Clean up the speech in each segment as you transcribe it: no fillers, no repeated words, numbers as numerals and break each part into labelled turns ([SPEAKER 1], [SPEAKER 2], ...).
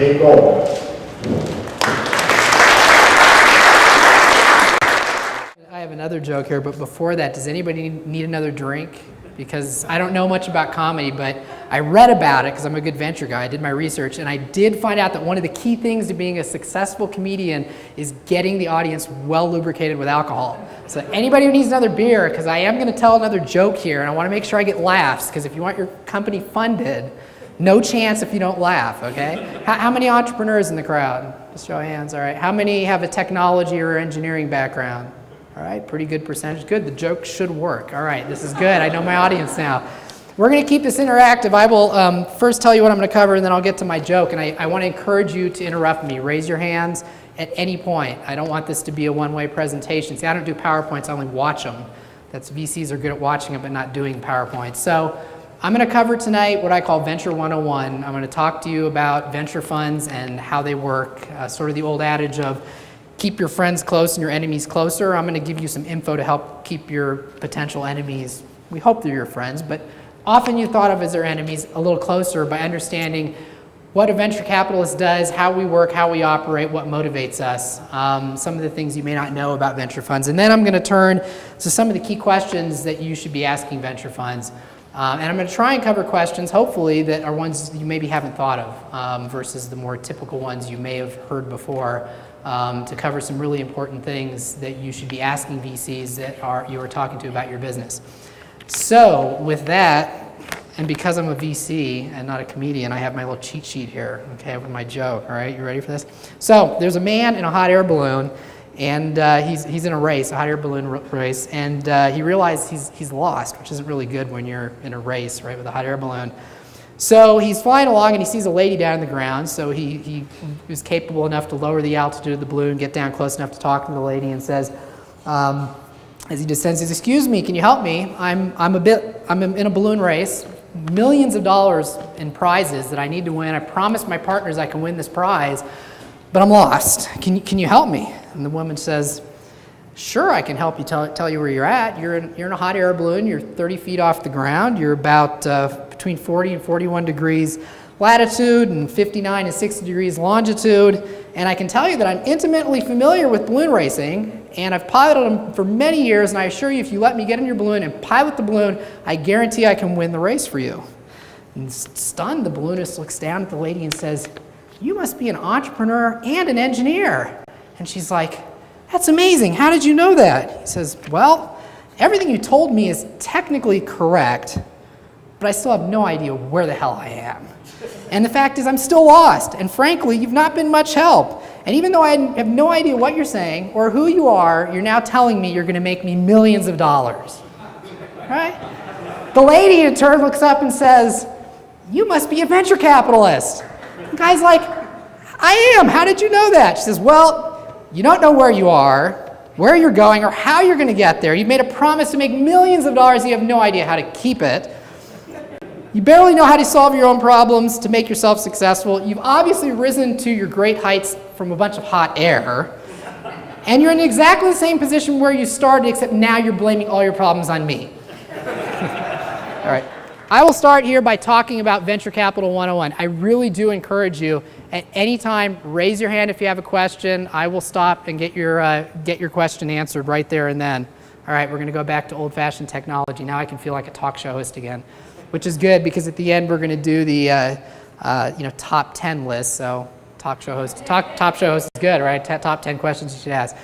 [SPEAKER 1] Take over.
[SPEAKER 2] I have another joke here, but before that, does anybody need another drink? Because I don't know much about comedy, but I read about it because I'm a good venture guy. I did my research, and I did find out that one of the key things to being a successful comedian is getting the audience well lubricated with alcohol. So anybody who needs another beer, because I am going to tell another joke here, and I want to make sure I get laughs, because if you want your company funded, no chance if you don't laugh, okay? How many entrepreneurs in the crowd? Just show of hands, all right. How many have a technology or engineering background? All right, pretty good percentage. Good, the joke should work. All right, this is good. I know my audience now. We're going to keep this interactive. I will first tell you what I'm going to cover, and then I'll get to my joke. And I want to encourage you to interrupt me. Raise your hands at any point. I don't want this to be a one-way presentation. See, I don't do PowerPoints. I only watch them. That's VCs are good at watching them, but not doing PowerPoints. So I'm going to cover tonight what I call Venture 101. I'm going to talk to you about venture funds and how they work, sort of the old adage of keep your friends close and your enemies closer. I'm going to give you some info to help keep your potential enemies, we hope they're your friends, but often you thought of as their enemies, a little closer by understanding what a venture capitalist does, how we work, how we operate, what motivates us, some of the things you may not know about venture funds. And then I'm going to turn to some of the key questions that you should be asking venture funds. And I'm going to try and cover questions, hopefully, that are ones you maybe haven't thought of versus the more typical ones you may have heard before. To cover some really important things that you should be asking VCs that you are talking to about your business. So with that, and because I'm a VC and not a comedian, I have my little cheat sheet here, okay, with my joke, all right? You ready for this? So there's a man in a hot air balloon, and he's in a race, a hot air balloon race, and he realized he's lost, which isn't really good when you're in a race, right, with a hot air balloon. So he's flying along and he sees a lady down on the ground, so he is capable enough to lower the altitude of the balloon, get down close enough to talk to the lady, and says, as he descends, he says, "Excuse me, can you help me? I'm in a balloon race, millions of dollars in prizes that I need to win. I promised my partners I can win this prize, but I'm lost. Can you help me?" And the woman says, "Sure, I can help you tell you where you're at. You're in a hot air balloon. You're 30 feet off the ground. You're about between 40 and 41 degrees latitude and 59 and 60 degrees longitude. And I can tell you that I'm intimately familiar with balloon racing, and I've piloted them for many years, and I assure you if you let me get in your balloon and pilot the balloon, I guarantee I can win the race for you." And stunned, the balloonist looks down at the lady and says, "You must be an entrepreneur and an engineer." And she's like, "That's amazing. How did you know that?" He says, "Well, everything you told me is technically correct, but I still have no idea where the hell I am. And the fact is I'm still lost. And frankly, you've not been much help. And even though I have no idea what you're saying or who you are, you're now telling me you're going to make me millions of dollars." Right? The lady in turn looks up and says, "You must be a venture capitalist." The guy's like, "I am. How did you know that?" She says, "Well, you don't know where you are, where you're going, or how you're going to get there. You've made a promise to make millions of dollars. You have no idea how to keep it. You barely know how to solve your own problems to make yourself successful. You've obviously risen to your great heights from a bunch of hot air. And you're in exactly the same position where you started, except now you're blaming all your problems on me." All right. I will start here by talking about Venture Capital 101. I really do encourage you at any time, raise your hand if you have a question. I will stop and get your question answered right there and then. All right, we're going to go back to old-fashioned technology. Now I can feel like a talk show host again, which is good because at the end we're going to do the top 10 list. So top show host is good, right? Top 10 questions you should ask.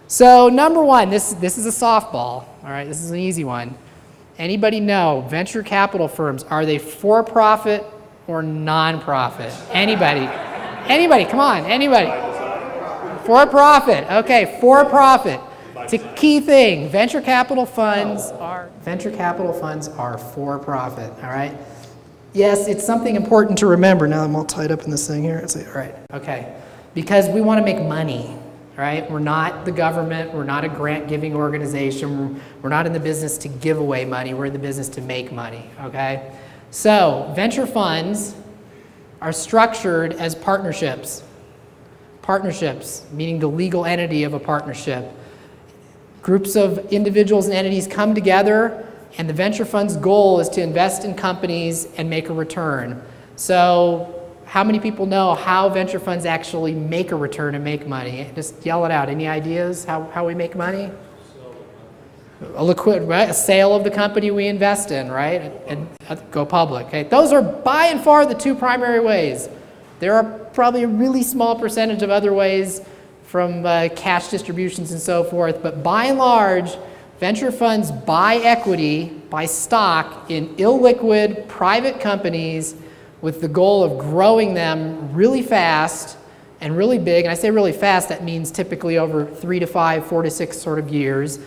[SPEAKER 2] So number one, this is a softball. All right, this is an easy one. Anybody know venture capital firms, are they for-profit or non-profit? Anybody? Anybody, come on, anybody. For-profit, okay, for-profit. It's a key thing. Venture capital funds are for-profit, all right? Yes, it's something important to remember. Now I'm all tied up in this thing here. All right, okay. Because we want to make money. Right? We're not the government, we're not a grant-giving organization, we're not in the business to give away money, we're in the business to make money, okay? So, venture funds are structured as partnerships. Partnerships, meaning the legal entity of a partnership. Groups of individuals and entities come together, and the venture fund's goal is to invest in companies and make a return. So, how many people know how venture funds actually make a return and make money? Just yell it out. Any ideas how we make money? A sale of the company we invest in, right? And go public. Okay? Those are by and far the two primary ways. There are probably a really small percentage of other ways from cash distributions and so forth, but by and large, venture funds buy equity, buy stock in illiquid private companies with the goal of growing them really fast and really big. And I say really fast, that means typically over 3 to 5, 4 to 6 sort of years,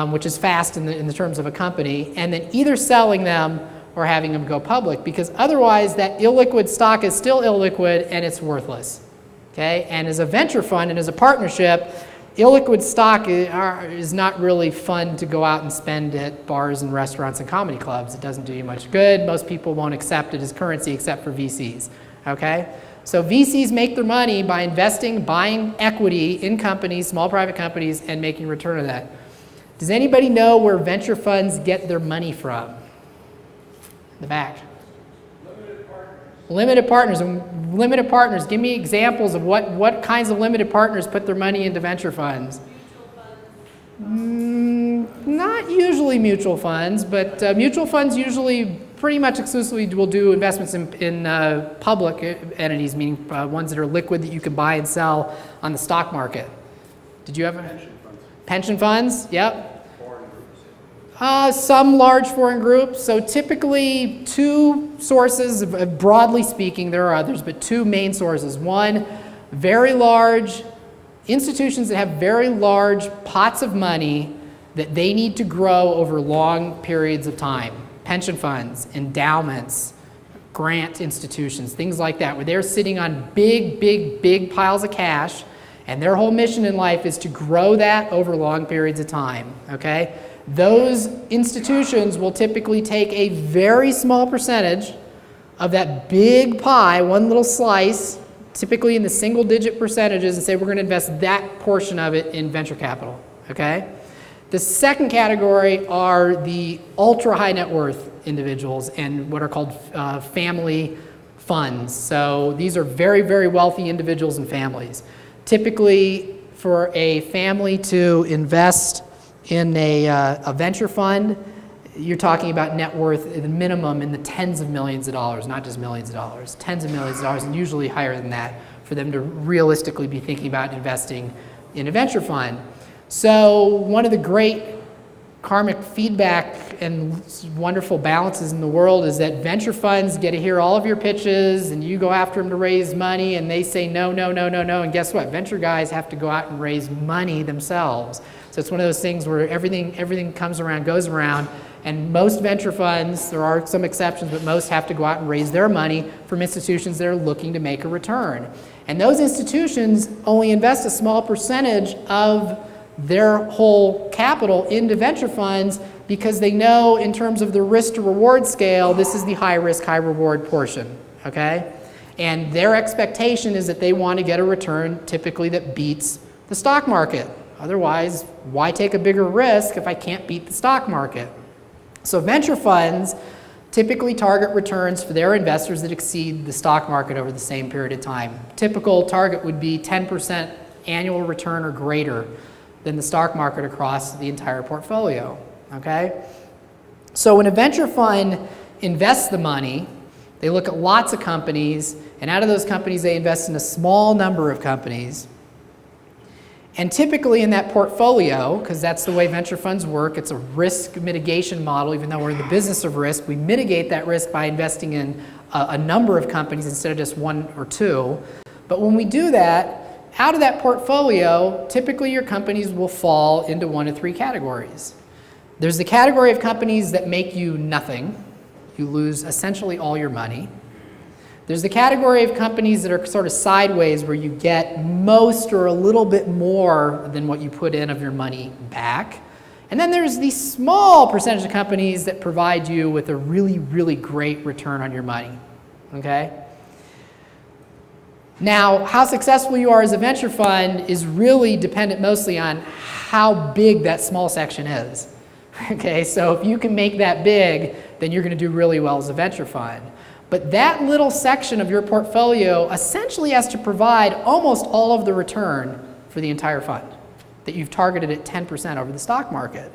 [SPEAKER 2] which is fast in the terms of a company, and then either selling them or having them go public, because otherwise that illiquid stock is still illiquid and it's worthless. Okay? And as a venture fund and as a partnership, illiquid stock is not really fun to go out and spend at bars and restaurants and comedy clubs. It doesn't do you much good. Most people won't accept it as currency except for VCs. Okay? So VCs make their money by investing, buying equity in companies, small private companies, and making a return on that. Does anybody know where venture funds get their money from? In the back. Limited partners. Limited partners. Give me examples of what kinds of limited partners put their money into venture funds. Not usually mutual funds, but mutual funds usually pretty much exclusively will do investments in public entities, meaning ones that are liquid that you can buy and sell on the stock market. Did you have a pension funds? Yep. Some large foreign groups. So typically two sources, broadly speaking, there are others, but two main sources. One, very large institutions that have very large pots of money that they need to grow over long periods of time. Pension funds, endowments, grant institutions, things like that, where they're sitting on big piles of cash, and their whole mission in life is to grow that over long periods of time, okay? Those institutions will typically take a very small percentage of that big pie, one little slice, typically in the single-digit percentages, and say we're going to invest that portion of it in venture capital, okay? The second category are the ultra-high net worth individuals and what are called family funds. So these are very wealthy individuals and families. Typically, for a family to invest in a venture fund, you're talking about net worth at the minimum in the tens of millions of dollars, not just millions of dollars, tens of millions of dollars, and usually higher than that for them to realistically be thinking about investing in a venture fund. So one of the great karmic feedback and wonderful balances in the world is that venture funds get to hear all of your pitches and you go after them to raise money and they say no, and guess what? Venture guys have to go out and raise money themselves. So it's one of those things where everything comes around, goes around, and most venture funds, there are some exceptions, but most have to go out and raise their money from institutions that are looking to make a return. And those institutions only invest a small percentage of their whole capital into venture funds because they know in terms of the risk to reward scale, this is the high risk, high reward portion, okay? And their expectation is that they want to get a return typically that beats the stock market. Otherwise, why take a bigger risk if I can't beat the stock market? So venture funds typically target returns for their investors that exceed the stock market over the same period of time. Typical target would be 10% annual return or greater than the stock market across the entire portfolio, okay? So when a venture fund invests the money, they look at lots of companies, and out of those companies they invest in a small number of companies. And typically in that portfolio, because that's the way venture funds work, it's a risk mitigation model. Even though we're in the business of risk, we mitigate that risk by investing in a number of companies instead of just one or two. But when we do that, out of that portfolio, typically your companies will fall into one of three categories. There's the category of companies that make you nothing. You lose essentially all your money. There's the category of companies that are sort of sideways where you get most or a little bit more than what you put in of your money back. And then there's the small percentage of companies that provide you with a really great return on your money, okay? Now, how successful you are as a venture fund is really dependent mostly on how big that small section is. Okay, so if you can make that big, then you're going to do really well as a venture fund. But that little section of your portfolio essentially has to provide almost all of the return for the entire fund that you've targeted at 10% over the stock market.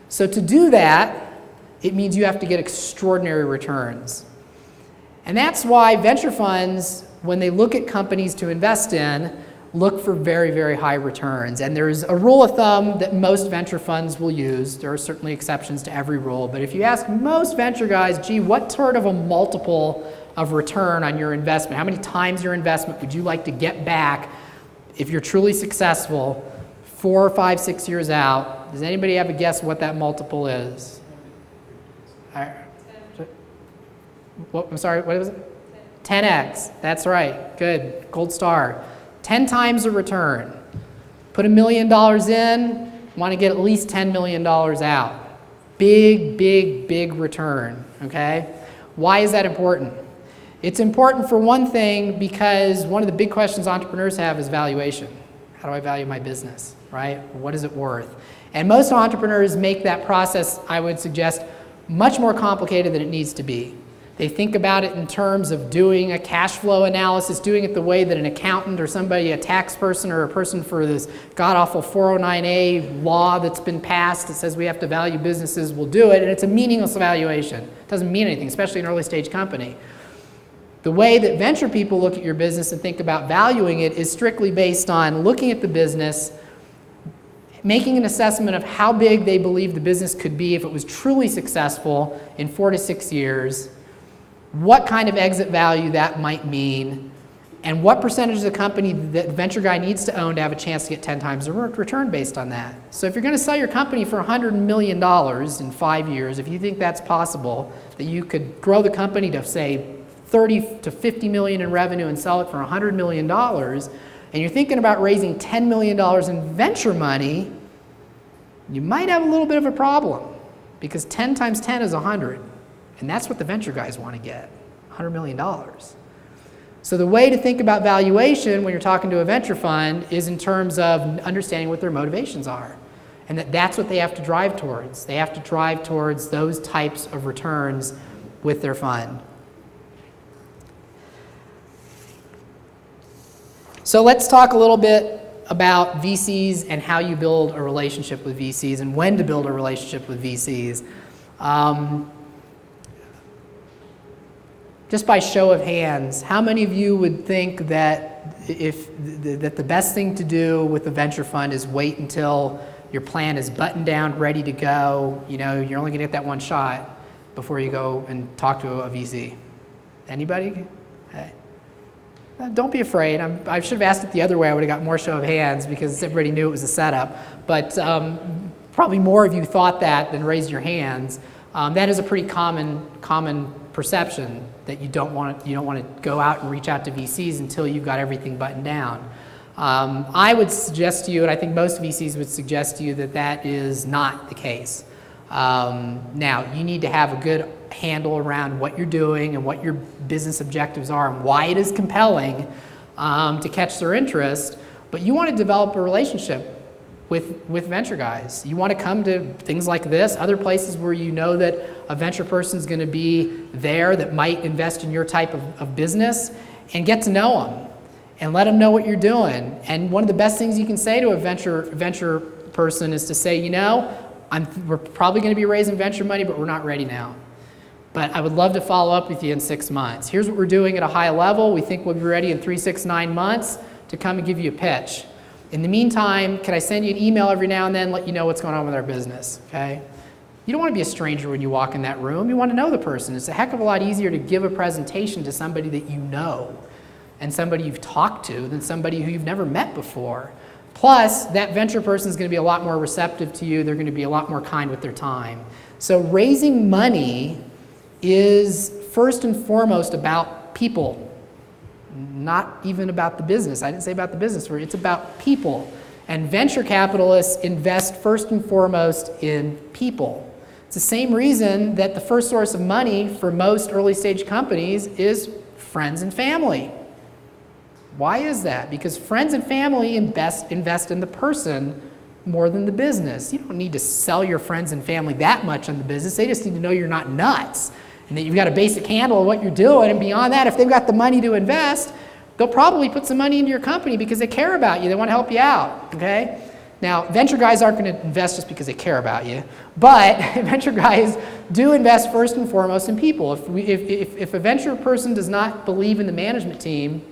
[SPEAKER 2] So to do that, it means you have to get extraordinary returns. And that's why venture funds, when they look at companies to invest in, look for very, very high returns. And there's a rule of thumb that most venture funds will use. There are certainly exceptions to every rule. But if you ask most venture guys, gee, what sort of a multiple of return on your investment? How many times your investment would you like to get back if you're truly successful 4, 5, 6 years out? Does anybody have a guess what that multiple is? I'm sorry, what was it? 10x. That's right. Good. Gold star. 10 times the return. Put $1 million in, want to get at least $10 million out. Big, big, big return, okay? Why is that important? It's important for one thing because one of the big questions entrepreneurs have is valuation. How do I value my business, right? What is it worth? And most entrepreneurs make that process, I would suggest, much more complicated than it needs to be. They think about it in terms of doing a cash flow analysis, doing it the way that an accountant or somebody, a tax person or a person for this god-awful 409A law that's been passed that says we have to value businesses will do it, and it's a meaningless evaluation. It doesn't mean anything, especially an early stage company. The way that venture people look at your business and think about valuing it is strictly based on looking at the business, making an assessment of how big they believe the business could be if it was truly successful in 4 to 6 years, what kind of exit value that might mean, and what percentage of the company that the venture guy needs to own to have a chance to get 10 times the return based on that. So if you're going to sell your company for $100 million in 5 years, if you think that's possible, that you could grow the company to, say, 30 to 50 million in revenue and sell it for $100 million, and you're thinking about raising $10 million in venture money, you might have a little bit of a problem, because 10 times 10 is 100. And that's what the venture guys want to get, $100 million. So the way to think about valuation when you're talking to a venture fund is in terms of understanding what their motivations are. And that's what they have to drive towards. They have to drive towards those types of returns with their fund. So let's talk a little bit about VCs and how you build a relationship with VCs and when to build a relationship with VCs. Just by show of hands, how many of you would think that that the best thing to do with a venture fund is wait until your plan is buttoned down, ready to go? You know, you're only going to get that one shot before you go and talk to a VC. Anybody? Hey. Don't be afraid. I should have asked it the other way. I would have got more show of hands because everybody knew it was a setup. But probably more of you thought that than raised your hands. That is a pretty common perception, that you don't want to go out and reach out to VCs until you've got everything buttoned down. I would suggest to you, and I think most VCs would suggest to you, that that is not the case. Now, you need to have a good handle around what you're doing and what your business objectives are and why it is compelling to catch their interest, but you want to develop a relationship with venture guys. You want to come to things like this, other places where you know that a venture person is going to be there that might invest in your type of business, and get to know them and let them know what you're doing. And one of the best things you can say to a venture person is to say, you know, we're probably going to be raising venture money, but we're not ready now. But I would love to follow up with you in 6 months. Here's what we're doing at a high level. We think we'll be ready in 3, 6, 9 months to come and give you a pitch. In the meantime, can I send you an email every now and then, let you know what's going on with our business, okay? You don't want to be a stranger when you walk in that room. You want to know the person. It's a heck of a lot easier to give a presentation to somebody that you know and somebody you've talked to than somebody who you've never met before. Plus, that venture person is going to be a lot more receptive to you. They're going to be a lot more kind with their time. So raising money is first and foremost about people. Not even about the business. I didn't say about the business. It's about people. And venture capitalists invest first and foremost in people. It's the same reason that the first source of money for most early stage companies is friends and family. Why is that? Because friends and family invest in the person more than the business. You don't need to sell your friends and family that much on the business. They just need to know you're not nuts and that you've got a basic handle of what you're doing, and beyond that, if they've got the money to invest, they'll probably put some money into your company because they care about you. They want to help you out, okay? Now, venture guys aren't going to invest just because they care about you, but venture guys do invest first and foremost in people. If a venture person does not believe in the management team,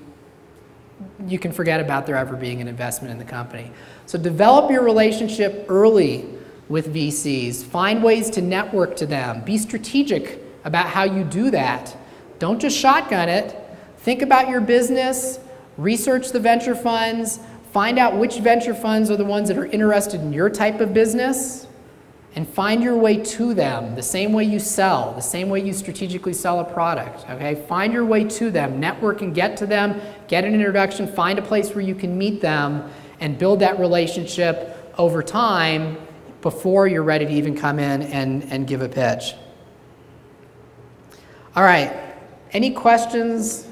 [SPEAKER 2] you can forget about there ever being an investment in the company. So develop your relationship early with VCs. Find ways to network to them. Be strategic about how you do that. Don't just shotgun it. Think about your business, research the venture funds, find out which venture funds are the ones that are interested in your type of business, and find your way to them the same way you sell, the same way you strategically sell a product, okay? Find your way to them, network and get to them, get an introduction, find a place where you can meet them, and build that relationship over time before you're ready to even come in and give a pitch. All right, any questions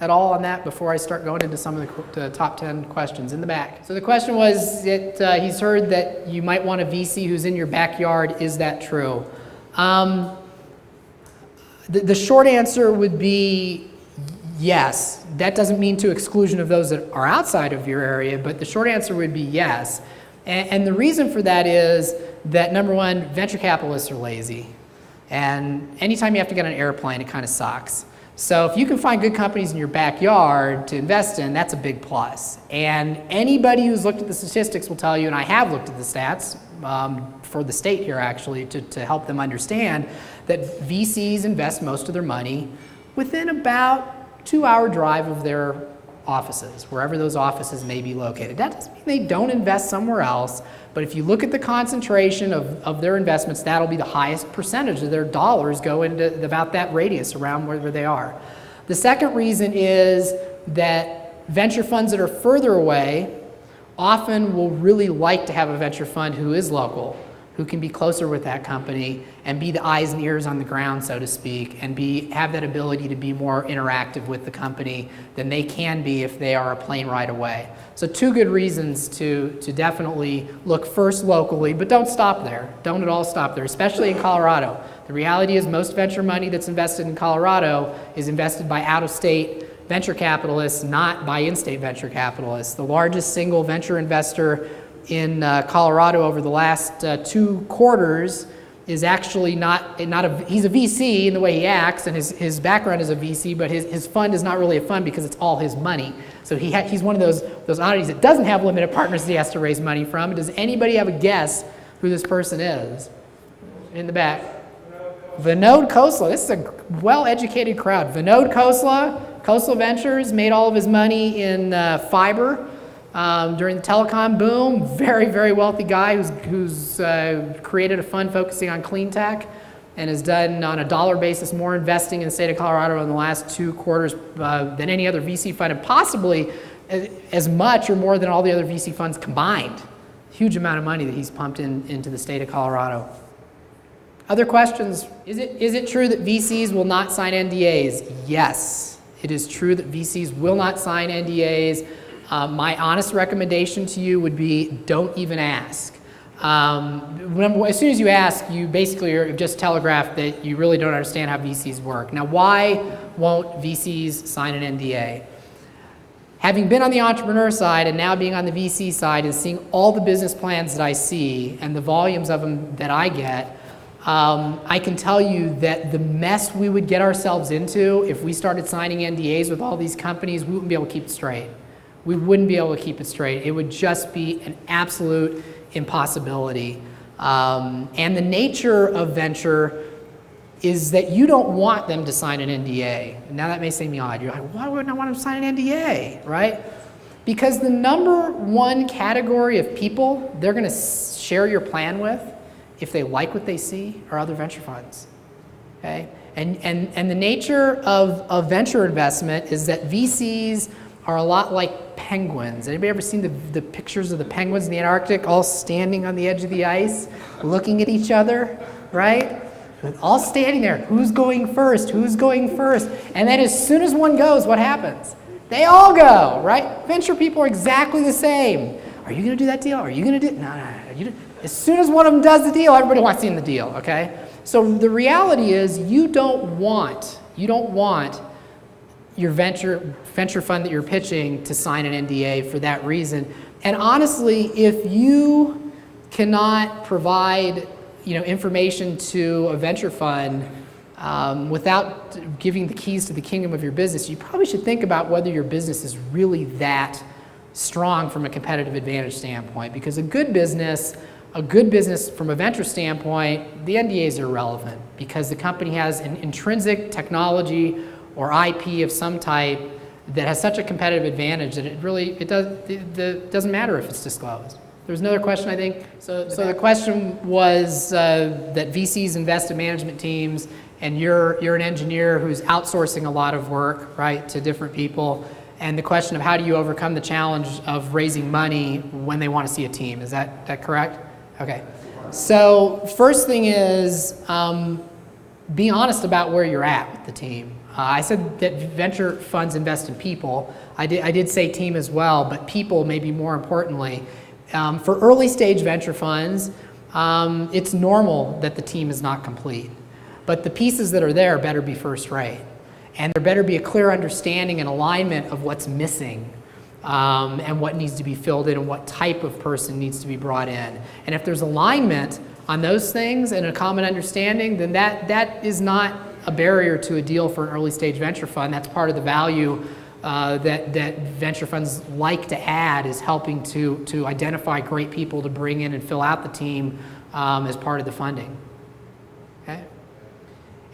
[SPEAKER 2] at all on that before I start going into some of the top 10 questions in the back? So the question was that he's heard that you might want a VC who's in your backyard. Is that true? The short answer would be yes. That doesn't mean to exclusion of those that are outside of your area, but the short answer would be yes. And the reason for that is that, number one, venture capitalists are lazy. And anytime you have to get on an airplane, it kind of sucks. So if you can find good companies in your backyard to invest in, that's a big plus. And anybody who's looked at the statistics will tell you, and I have looked at the stats for the state here actually to help them understand, that VCs invest most of their money within about 2-hour drive of their offices, wherever those offices may be located. That doesn't mean they don't invest somewhere else, but if you look at the concentration of their investments, that'll be the highest percentage of their dollars go into about that radius around wherever they are. The second reason is that venture funds that are further away often will really like to have a venture fund who is local, who can be closer with that company and be the eyes and ears on the ground, so to speak, and have that ability to be more interactive with the company than they can be if they are a plane ride away. So 2 good reasons to definitely look first locally, but don't stop there. Don't at all stop there, especially in Colorado. The reality is most venture money that's invested in Colorado is invested by out-of-state venture capitalists, not by in-state venture capitalists. The largest single venture investor in Colorado over the last 2 quarters is actually he's a VC in the way he acts, and his background is a VC, but his fund is not really a fund because it's all his money. So he's one of those oddities that doesn't have limited partners that he has to raise money from. Does anybody have a guess who this person is? In the back. Vinod Khosla. This is a well-educated crowd. Vinod Khosla. Khosla Ventures made all of his money in fiber. During the telecom boom, very, very wealthy guy who's created a fund focusing on clean tech and has done, on a dollar basis, more investing in the state of Colorado in the last 2 quarters than any other VC fund, and possibly as much or more than all the other VC funds combined. Huge amount of money that he's pumped into the state of Colorado. Other questions? Is it true that VCs will not sign NDAs? Yes, it is true that VCs will not sign NDAs. My honest recommendation to you would be don't even ask. As soon as you ask, you basically are just telegraphed that you really don't understand how VCs work. Now, why won't VCs sign an NDA? Having been on the entrepreneur side and now being on the VC side and seeing all the business plans that I see and the volumes of them that I get, I can tell you that the mess we would get ourselves into if we started signing NDAs with all these companies, we wouldn't be able to keep it straight. We wouldn't be able to keep it straight. It would just be an absolute impossibility. And the nature of venture is that you don't want them to sign an NDA. Now that may seem odd. You're like, why would I want them to sign an NDA, right? Because the number one category of people they're going to share your plan with, if they like what they see, are other venture funds. Okay? And the nature of venture investment is that VCs are a lot like penguins. Anybody ever seen the pictures of the penguins in the Antarctic all standing on the edge of the ice, looking at each other, right? All standing there. Who's going first? Who's going first? And then as soon as one goes, what happens? They all go, right? Venture people are exactly the same. Are you going to do that deal? Are you going to do it? No. As soon as one of them does the deal, everybody wants to see in the deal, okay? So the reality is you don't want your venture fund that you're pitching to sign an NDA for that reason. And honestly, if you cannot provide information to a venture fund without giving the keys to the kingdom of your business, you probably should think about whether your business is really that strong from a competitive advantage standpoint. Because a good business from a venture standpoint, the NDA is irrelevant because the company has an intrinsic technology or IP of some type that has such a competitive advantage that it doesn't matter if it's disclosed. There was another question, I think. So the question was that VCs invest in management teams, and you're an engineer who's outsourcing a lot of work, right, to different people. And the question of how do you overcome the challenge of raising money when they want to see a team. Is that correct? Okay. So first thing is be honest about where you're at with the team. I said that venture funds invest in people. I did say team as well, but people maybe more importantly. For early stage venture funds, it's normal that the team is not complete. But the pieces that are there better be first rate. And there better be a clear understanding and alignment of what's missing and what needs to be filled in and what type of person needs to be brought in. And if there's alignment on those things and a common understanding, then that is not a barrier to a deal for an early stage venture fund. That's part of the value that venture funds like to add, is helping to identify great people to bring in and fill out the team as part of the funding. Okay.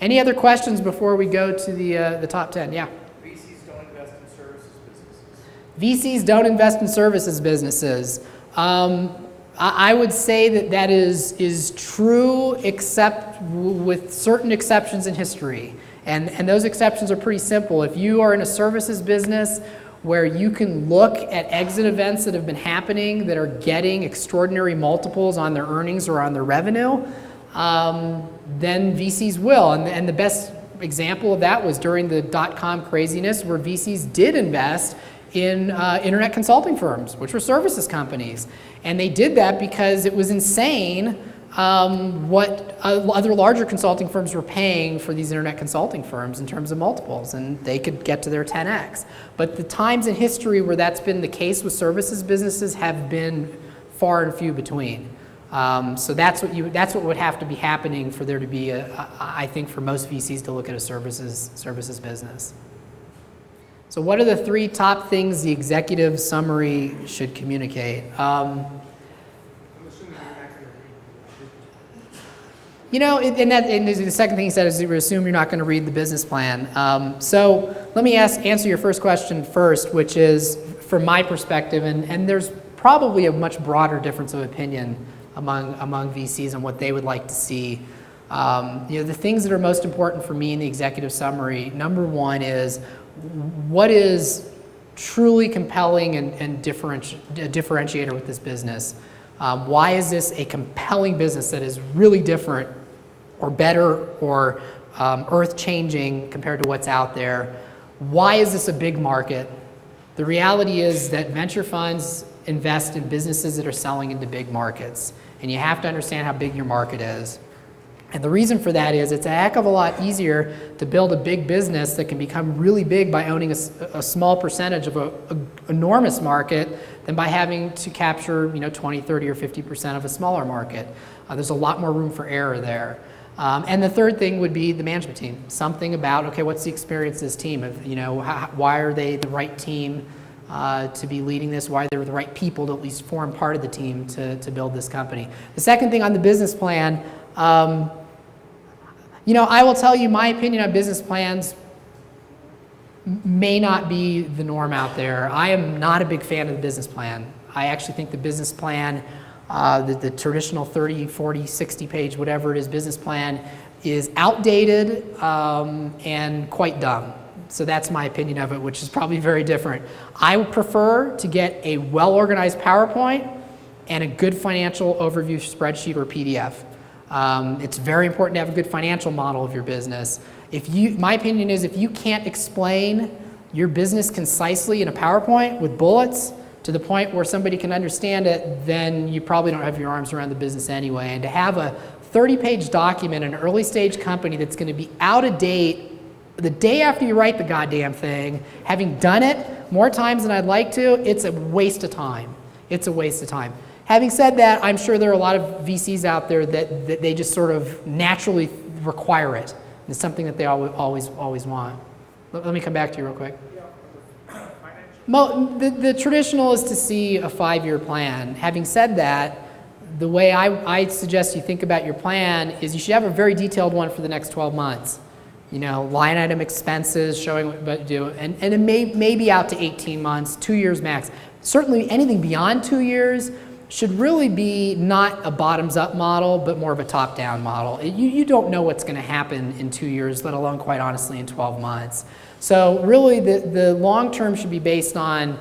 [SPEAKER 2] Any other questions before we go to the top 10? Yeah.
[SPEAKER 1] VCs don't invest in services businesses.
[SPEAKER 2] VCs don't invest in services businesses. I would say that is true, except with certain exceptions in history. And those exceptions are pretty simple. If you are in a services business where you can look at exit events that have been happening that are getting extraordinary multiples on their earnings or on their revenue, then VCs will. And the best example of that was during the dot-com craziness, where VCs did invest in internet consulting firms, which were services companies. And they did that because it was insane what other larger consulting firms were paying for these internet consulting firms in terms of multiples, and they could get to their 10x. But the times in history where that's been the case with services businesses have been far and few between. So that's what would have to be happening for there to be I think for most VCs to look at a services business. So what are the 3 top things the executive summary should communicate?
[SPEAKER 1] I'm assuming you're not going to read
[SPEAKER 2] And the second thing he said is you assume you're not going to read the business plan. So let me answer your first question first, which is from my perspective, and there's probably a much broader difference of opinion among VCs on what they would like to see. The things that are most important for me in the executive summary, number 1 is what is truly compelling and differentiator with this business. Why is this a compelling business that is really different or better or earth-changing compared to what's out there? Why is this a big market? The reality is that venture funds invest in businesses that are selling into big markets, and you have to understand how big your market is. And the reason for that is it's a heck of a lot easier to build a big business that can become really big by owning a small percentage of an enormous market than by having to capture 20, 30, or 50% of a smaller market. There's a lot more room for error there. And the third thing would be the management team. Something about, okay, what's the experience of this team? Why are they the right team to be leading this? Why they're the right people to at least form part of the team to build this company? The second thing on the business plan, I will tell you my opinion on business plans may not be the norm out there. I am not a big fan of the business plan. I actually think the business plan, the traditional 30, 40, 60 page, whatever it is, business plan is outdated and quite dumb. So that's my opinion of it, which is probably very different. I would prefer to get a well-organized PowerPoint and a good financial overview spreadsheet or PDF. It's very important to have a good financial model of your business. My opinion is if you can't explain your business concisely in a PowerPoint with bullets to the point where somebody can understand it, then you probably don't have your arms around the business anyway. And to have a 30-page document in an early stage company that's going to be out of date the day after you write the goddamn thing, having done it more times than I'd like to, it's a waste of time. It's a waste of time. Having said that, I'm sure there are a lot of VCs out there that they just sort of naturally require it. It's something that they always want. Let me come back to you real quick. The traditional is to see a 5-year plan. Having said that, the way I suggest you think about your plan is you should have a very detailed one for the next 12 months. You know, line item expenses, showing what you do, and it may be out to 18 months, 2 years max. Certainly anything beyond 2 years should really be not a bottoms-up model, but more of a top-down model. You don't know what's going to happen in 2 years, let alone, quite honestly, in 12 months. So really, the long-term should be based on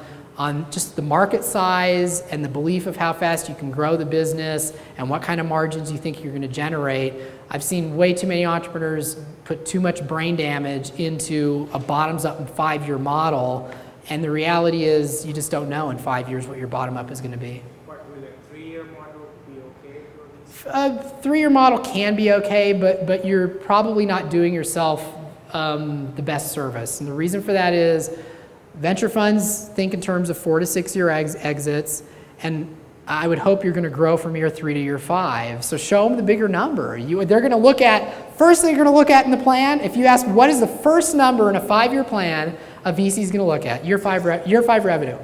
[SPEAKER 2] just the market size and the belief of how fast you can grow the business and what kind of margins you think you're going to generate. I've seen way too many entrepreneurs put too much brain damage into a bottoms-up 5-year model, and the reality is you just don't know in 5 years what your bottom-up is going to be.
[SPEAKER 3] But will a 3-year model be okay?
[SPEAKER 2] A 3-year model can be okay, but you're probably not doing yourself the best service. And the reason for that is venture funds think in terms of 4 to 6 year exits, and I would hope you're going to grow from year 3 to year 5. So show them the bigger number. They're going to look at, first thing you're going to look at in the plan, if you ask what is the first number in a 5-year plan, a VC is going to look at year 5 revenue.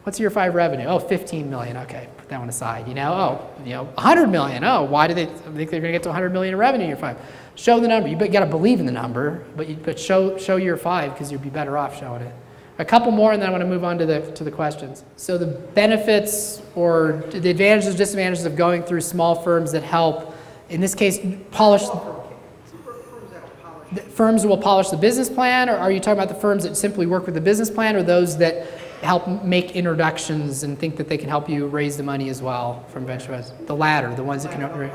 [SPEAKER 2] What's year 5 revenue? Oh, 15 million. Okay, put that one aside. 100 million. Oh, why do they think they're going to get to 100 million in revenue year 5? Show the number. You got to believe in the number, but show year 5 because you'll be better off showing it. A couple more, and then I want to move on to the questions. So the benefits or the advantages, disadvantages of going through small firms that help, in this case, polish. Firms will polish the business plan, or are you talking about the firms that simply work with the business plan, or those that help make introductions and think that they can help you raise the money as well from venture funds? The latter, the ones that can.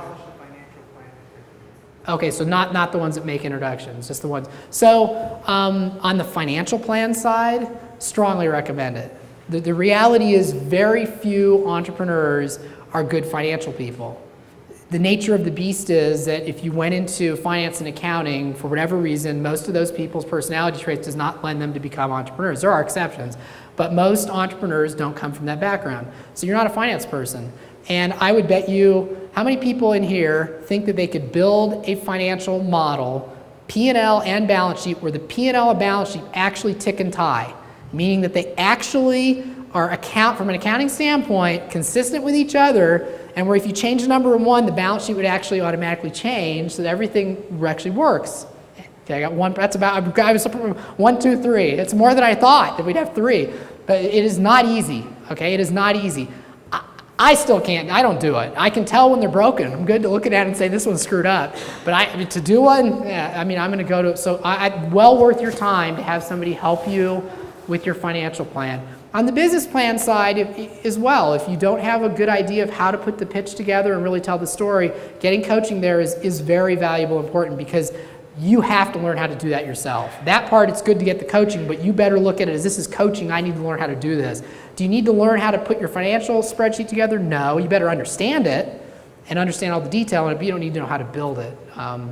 [SPEAKER 2] Okay, so not the ones that make introductions, just the ones. So on the financial plan side, strongly recommend it. The reality is very few entrepreneurs are good financial people. The nature of the beast is that if you went into finance and accounting, for whatever reason, most of those people's personality traits does not lend them to become entrepreneurs. There are exceptions, but most entrepreneurs don't come from that background. So you're not a finance person. And I would bet you, how many people in here think that they could build a financial model, P&L and balance sheet, where the P&L and balance sheet actually tick and tie, meaning that they actually are from an accounting standpoint, consistent with each other, and where if you change the number in one, the balance sheet would actually automatically change so that everything actually works. Okay, I got one, that's about, I was 1, 2, 3. It's more than I thought that we'd have 3, but it is not easy, okay? It is not easy. I still can't, I don't do it. I can tell when they're broken. I'm good to look at it and say this one's screwed up. But to do one, yeah, I'm going to go to, so well worth your time to have somebody help you with your financial plan. On the business plan side as well, if you don't have a good idea of how to put the pitch together and really tell the story, getting coaching there is very valuable and important because you have to learn how to do that yourself. That part, it's good to get the coaching, but you better look at it as this is coaching, I need to learn how to do this. Do you need to learn how to put your financial spreadsheet together? No, you better understand it and understand all the detail in it, but you don't need to know how to build it.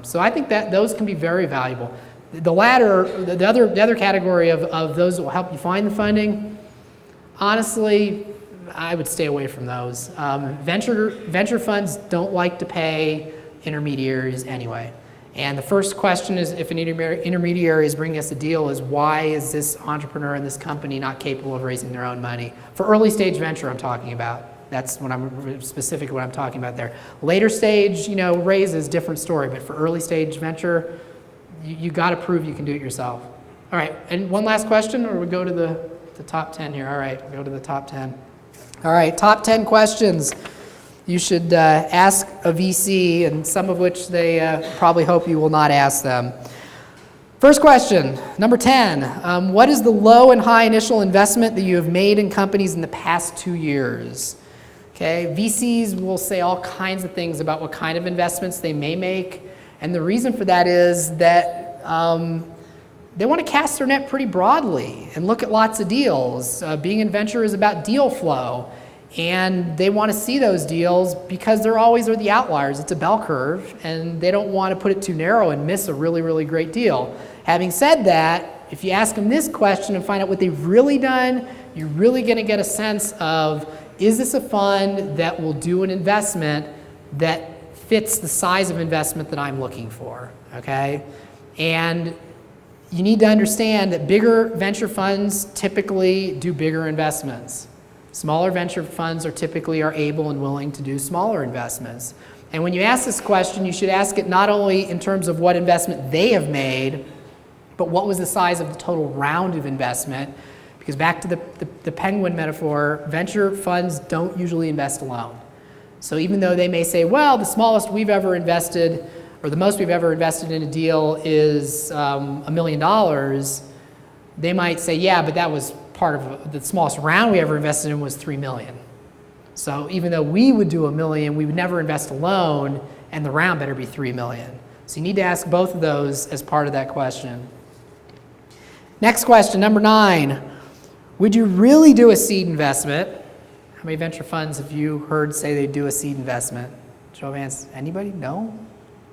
[SPEAKER 2] So I think that those can be very valuable. The latter, the other category of those that will help you find the funding, honestly, I would stay away from those. Venture funds don't like to pay intermediaries anyway. And the first question is, if an intermediary is bringing us a deal, is why is this entrepreneur in this company not capable of raising their own money? For early stage venture, I'm talking about. That's what I'm specifically what I'm talking about there. Later stage, raise is a different story, but for early stage venture, you got to prove you can do it yourself. All right, and one last question, or we go to the top 10 here. All right, we'll go to the top 10. All right, top 10 questions you should ask a VC, and some of which they probably hope you will not ask them. First question, number 10. What is the low and high initial investment that you have made in companies in the past 2 years? Okay, VCs will say all kinds of things about what kind of investments they may make, and the reason for that is that they want to cast their net pretty broadly and look at lots of deals. Being in venture is about deal flow. And they want to see those deals because they're always are the outliers. It's a bell curve, and they don't want to put it too narrow and miss a really, really great deal. Having said that, if you ask them this question and find out what they've really done, you're really going to get a sense of, is this a fund that will do an investment that fits the size of investment that I'm looking for, okay? And you need to understand that bigger venture funds typically do bigger investments. Smaller venture funds are typically able and willing to do smaller investments. And when you ask this question, you should ask it not only in terms of what investment they have made, but what was the size of the total round of investment? Because back to the penguin metaphor, venture funds don't usually invest alone. So even though they may say, well, the smallest we've ever invested, or the most we've ever invested in a deal is $1 million, they might say, yeah, but that was part of the smallest round we ever invested in was $3 million. So even though we would do $1 million, we would never invest alone, and the round better be $3 million. So you need to ask both of those as part of that question. Next question, number 9. Would you really do a seed investment? How many venture funds have you heard say they do a seed investment? Show of hands. Anybody? No?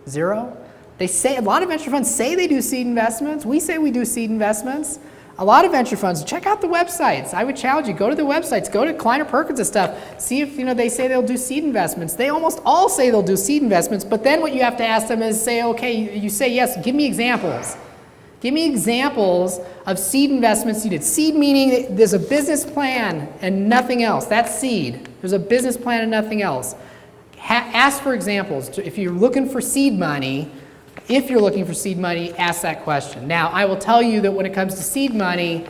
[SPEAKER 2] 0? They say, a lot of venture funds say they do seed investments. We say we do seed investments. A lot of venture funds, check out the websites. I would challenge you, go to the websites, go to Kleiner Perkins and stuff, see if they say they'll do seed investments. They almost all say they'll do seed investments, but then what you have to ask them is say, okay, you say yes, give me examples. Give me examples of seed investments you did. Seed meaning there's a business plan and nothing else. That's seed. There's a business plan and nothing else. Ask for examples. If you're looking for seed money, ask that question. Now, I will tell you that when it comes to seed money,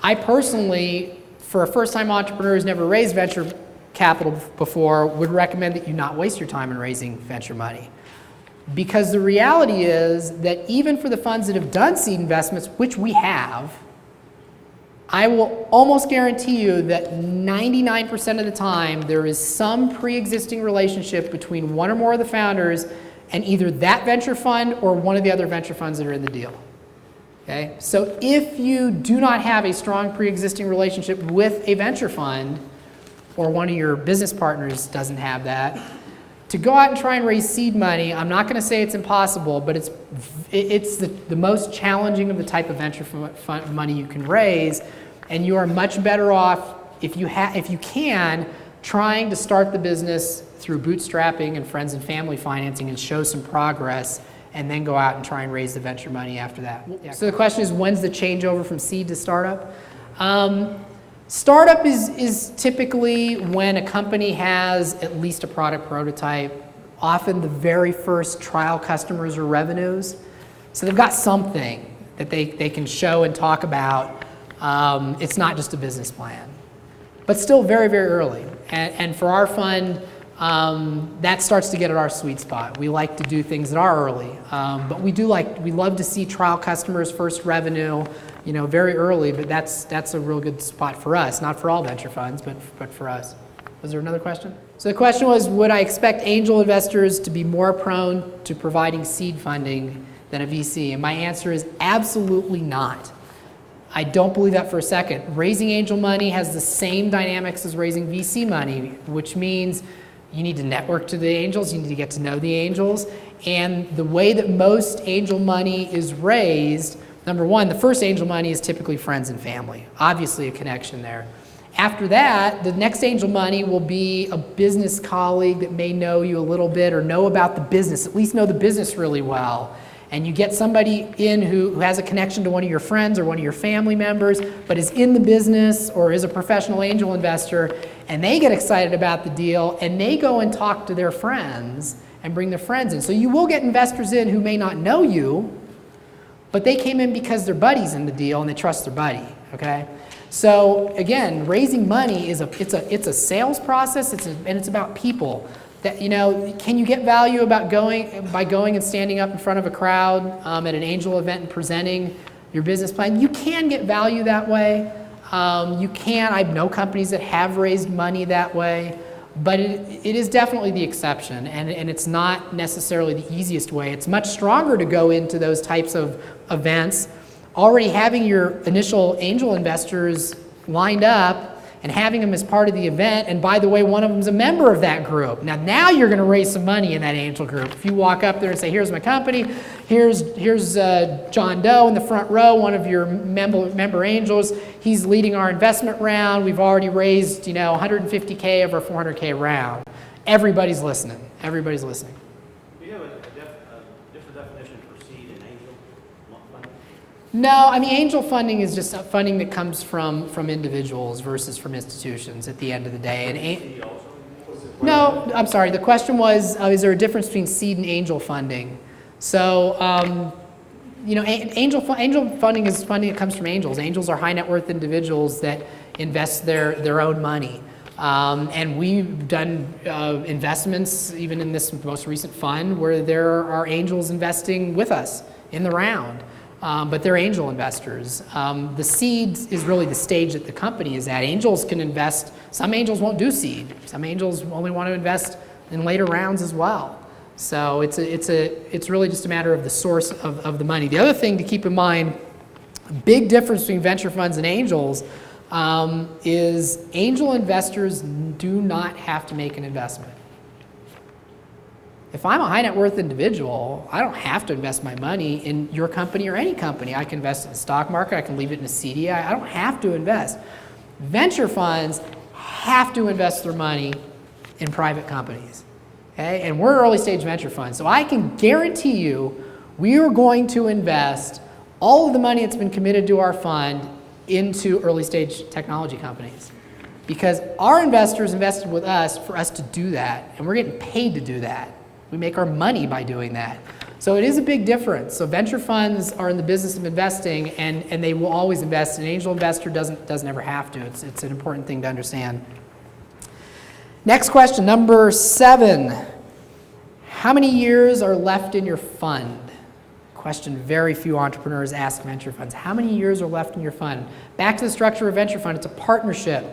[SPEAKER 2] I personally, for a first-time entrepreneur who's never raised venture capital before, would recommend that you not waste your time in raising venture money. Because the reality is that even for the funds that have done seed investments, which we have, I will almost guarantee you that 99% of the time there is some pre-existing relationship between one or more of the founders and either that venture fund or one of the other venture funds that are in the deal. Okay? So if you do not have a strong pre-existing relationship with a venture fund, or one of your business partners doesn't have that, to go out and try and raise seed money, I'm not going to say it's impossible, but it's the most challenging of the type of venture fund money you can raise, and you are much better off, if you can, trying to start the business through bootstrapping and friends and family financing and show some progress, and then go out and try and raise the venture money after that. Yeah. So the question is, when's the changeover from seed to startup? Startup is typically when a company has at least a product prototype, often the very first trial customers or revenues. So they've got something that they can show and talk about. It's not just a business plan. But still very, very early. And for our fund, that starts to get at our sweet spot. We like to do things that are early. But we love to see trial customers, first revenue, very early, but that's a real good spot for us, not for all venture funds, but for us. Was there another question? So the question was, would I expect angel investors to be more prone to providing seed funding than a VC? And my answer is absolutely not. I don't believe that for a second. Raising angel money has the same dynamics as raising VC money, which means you need to network to the angels, you need to get to know the angels, and the way that most angel money is raised, number one, the first angel money is typically friends and family. Obviously a connection there. After that, the next angel money will be a business colleague that may know you a little bit or know about the business, at least know the business really well. And you get somebody in who has a connection to one of your friends or one of your family members, but is in the business or is a professional angel investor, and they get excited about the deal, and they go and talk to their friends and bring their friends in. So you will get investors in who may not know you, but they came in because their buddy's in the deal and they trust their buddy, okay? So again, raising money is it's a sales process, and it's about people. That, can you get value by going and standing up in front of a crowd at an angel event and presenting your business plan? You can get value that way. You can. I know companies that have raised money that way, but it is definitely the exception, and it's not necessarily the easiest way. It's much stronger to go into those types of events already having your initial angel investors lined up and having them as part of the event. And by the way, one of them's a member of that group. Now you're going to raise some money in that angel group. If you walk up there and say, here's my company, here's John Doe in the front row, one of your member angels. He's leading our investment round. We've already raised, 150K of our 400K round. Everybody's listening. Everybody's listening.
[SPEAKER 4] Do you have a different definition for seed and angel funding?
[SPEAKER 2] No, I mean, angel funding is just funding that comes from individuals versus from institutions at the end of the day. And no, I'm sorry. The question was, is there a difference between seed and angel funding? So, angel funding is funding that comes from angels. Angels are high net worth individuals that invest their own money. And we've done investments, even in this most recent fund, where there are angels investing with us in the round. But they're angel investors. The seed is really the stage that the company is at. Angels can invest. Some angels won't do seed. Some angels only want to invest in later rounds as well. So it's really just a matter of the source of the money. The other thing to keep in mind, a big difference between venture funds and angels, is angel investors do not have to make an investment. If I'm a high net worth individual, I don't have to invest my money in your company or any company. I can invest in the stock market, I can leave it in a CDI, I don't have to invest. Venture funds have to invest their money in private companies. Okay? And we're an early stage venture fund, so I can guarantee you we are going to invest all of the money that's been committed to our fund into early stage technology companies. Because our investors invested with us for us to do that, and we're getting paid to do that. We make our money by doing that. So it is a big difference. So venture funds are in the business of investing, and they will always invest. An angel investor doesn't ever have to. It's an important thing to understand. Next question, number 7. How many years are left in your fund? Question very few entrepreneurs ask venture funds. How many years are left in your fund? Back to the structure of a venture fund, it's a partnership.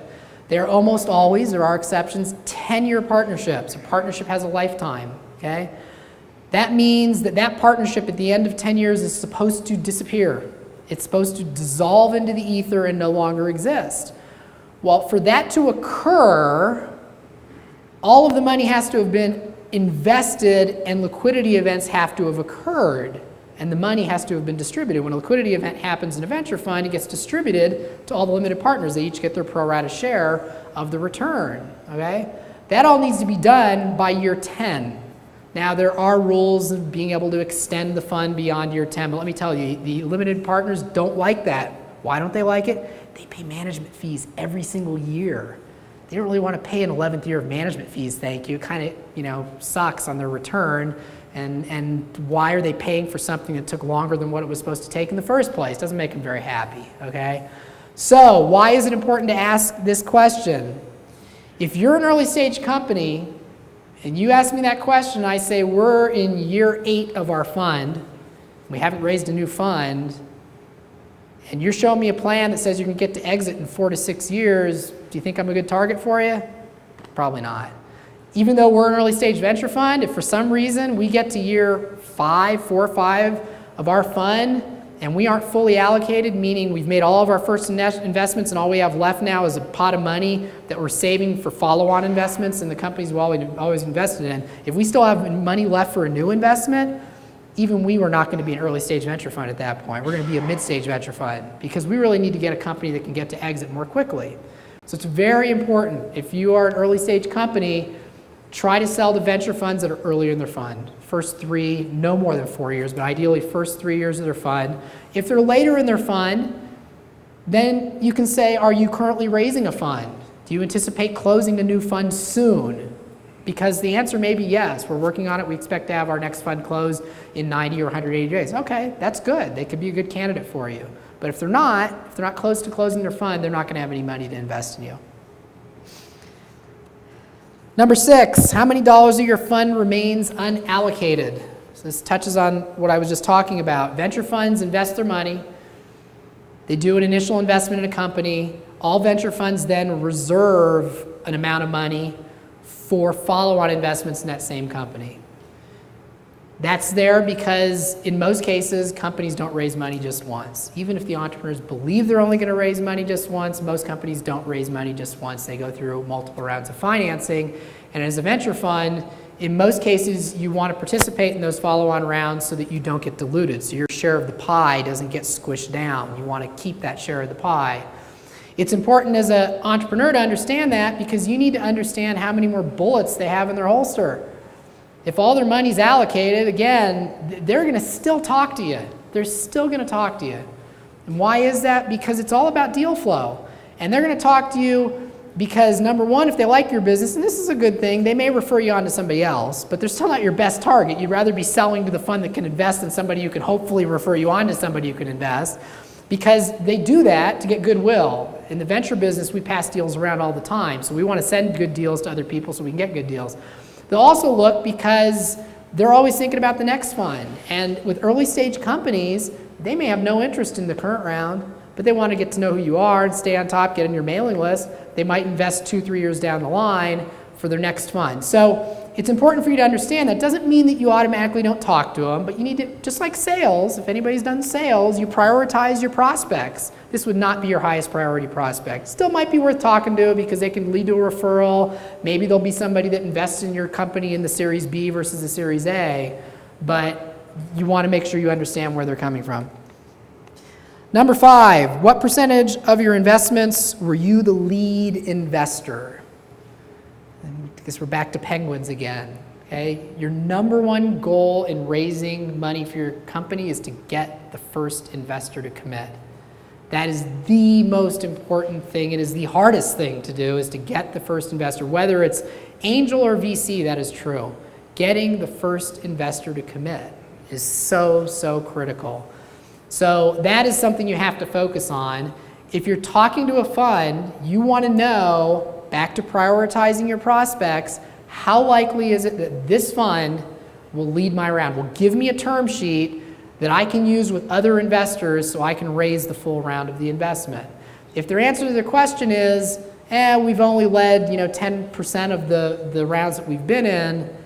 [SPEAKER 2] They're almost always, there are exceptions, 10-year partnerships. A partnership has a lifetime, okay? That means that partnership at the end of 10 years is supposed to disappear. It's supposed to dissolve into the ether and no longer exist. Well, for that to occur, all of the money has to have been invested and liquidity events have to have occurred. And the money has to have been distributed. When a liquidity event happens in a venture fund, it gets distributed to all the limited partners. They each get their pro rata share of the return, okay? That all needs to be done by year 10. Now, there are rules of being able to extend the fund beyond year 10, but let me tell you, the limited partners don't like that. Why don't they like it? They pay management fees every single year. They don't really want to pay an 11th year of management fees, thank you. It kind of, sucks on their return. And why are they paying for something that took longer than what it was supposed to take in the first place? Doesn't make them very happy, okay? So why is it important to ask this question? If you're an early stage company and you ask me that question, I say we're in year 8 of our fund, we haven't raised a new fund, and you're showing me a plan that says you can get to exit in 4 to 6 years, do you think I'm a good target for you? Probably not. Even though we're an early stage venture fund, if for some reason we get to year 4 or 5 of our fund and we aren't fully allocated, meaning we've made all of our first investments and all we have left now is a pot of money that we're saving for follow-on investments in the companies we've always invested in, if we still have money left for a new investment, even we were not going to be an early stage venture fund at that point. We're going to be a mid-stage venture fund because we really need to get a company that can get to exit more quickly. So it's very important. If you are an early stage company, try to sell to venture funds that are earlier in their fund. First 3, no more than 4 years, but ideally first 3 years of their fund. If they're later in their fund, then you can say, are you currently raising a fund? Do you anticipate closing a new fund soon? Because the answer may be yes. We're working on it. We expect to have our next fund closed in 90 or 180 days. Okay, that's good. They could be a good candidate for you. But if they're not close to closing their fund, they're not going to have any money to invest in you. Number 6, how many dollars of your fund remains unallocated? So this touches on what I was just talking about. Venture funds invest their money. They do an initial investment in a company. All venture funds then reserve an amount of money for follow-on investments in that same company. That's there because in most cases, companies don't raise money just once. Even if the entrepreneurs believe they're only going to raise money just once, most companies don't raise money just once. They go through multiple rounds of financing. And as a venture fund, in most cases, you want to participate in those follow-on rounds so that you don't get diluted. So your share of the pie doesn't get squished down. You want to keep that share of the pie. It's important as an entrepreneur to understand that because you need to understand how many more bullets they have in their holster. If all their money's allocated, again, they're going to still talk to you. They're still going to talk to you. And why is that? Because it's all about deal flow. And they're going to talk to you because, number one, if they like your business, and this is a good thing, they may refer you on to somebody else, but they're still not your best target. You'd rather be selling to the fund that can invest than somebody who can hopefully refer you on to somebody who can invest, because they do that to get goodwill. In the venture business, we pass deals around all the time, so we want to send good deals to other people so we can get good deals. They'll also look because they're always thinking about the next fund. And with early stage companies, they may have no interest in the current round, but they want to get to know who you are and stay on top, get in your mailing list. They might invest 2-3 years down the line for their next fund. So it's important for you to understand that doesn't mean that you automatically don't talk to them, but you need to, just like sales, if anybody's done sales, you prioritize your prospects. This would not be your highest priority prospect. Still might be worth talking to because they can lead to a referral. Maybe there'll be somebody that invests in your company in the Series B versus the Series A, but you want to make sure you understand where they're coming from. Number 5, what percentage of your investments were you the lead investor? I guess we're back to penguins again. Okay? Your number one goal in raising money for your company is to get the first investor to commit. That is the most important thing. It is the hardest thing to do, is to get the first investor. Whether it's angel or VC, that is true. Getting the first investor to commit is so, so critical. So that is something you have to focus on. If you're talking to a fund, you want to know, back to prioritizing your prospects, how likely is it that this fund will lead my round, will give me a term sheet that I can use with other investors so I can raise the full round of the investment. If their answer to their question is, we've only led 10% of the rounds that we've been in,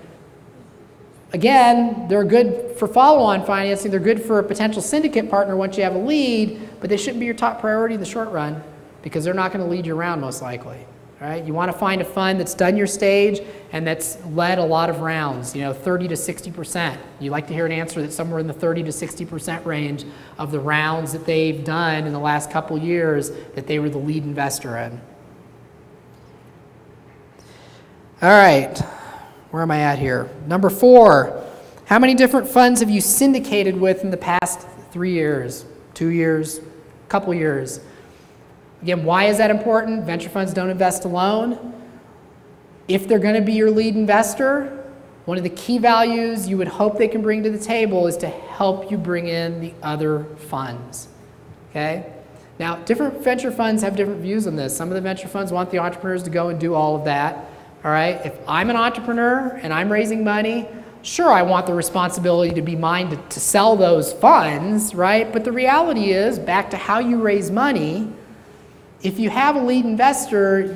[SPEAKER 2] again, they're good for follow-on financing, they're good for a potential syndicate partner once you have a lead, but they shouldn't be your top priority in the short run because they're not going to lead you around most likely. All right? You want to find a fund that's done your stage and that's led a lot of rounds, 30 to 60%. You like to hear an answer that's somewhere in the 30 to 60% range of the rounds that they've done in the last couple years that they were the lead investor in. All right. Where am I at here? Number 4, how many different funds have you syndicated with in the past 3 years, 2 years, couple years? Again, why is that important? Venture funds don't invest alone. If they're going to be your lead investor, one of the key values you would hope they can bring to the table is to help you bring in the other funds. Okay? Now, different venture funds have different views on this. Some of the venture funds want the entrepreneurs to go and do all of that. All right, if I'm an entrepreneur and I'm raising money, sure, I want the responsibility to be mine to sell those funds, right? But the reality is, back to how you raise money, if you have a lead investor,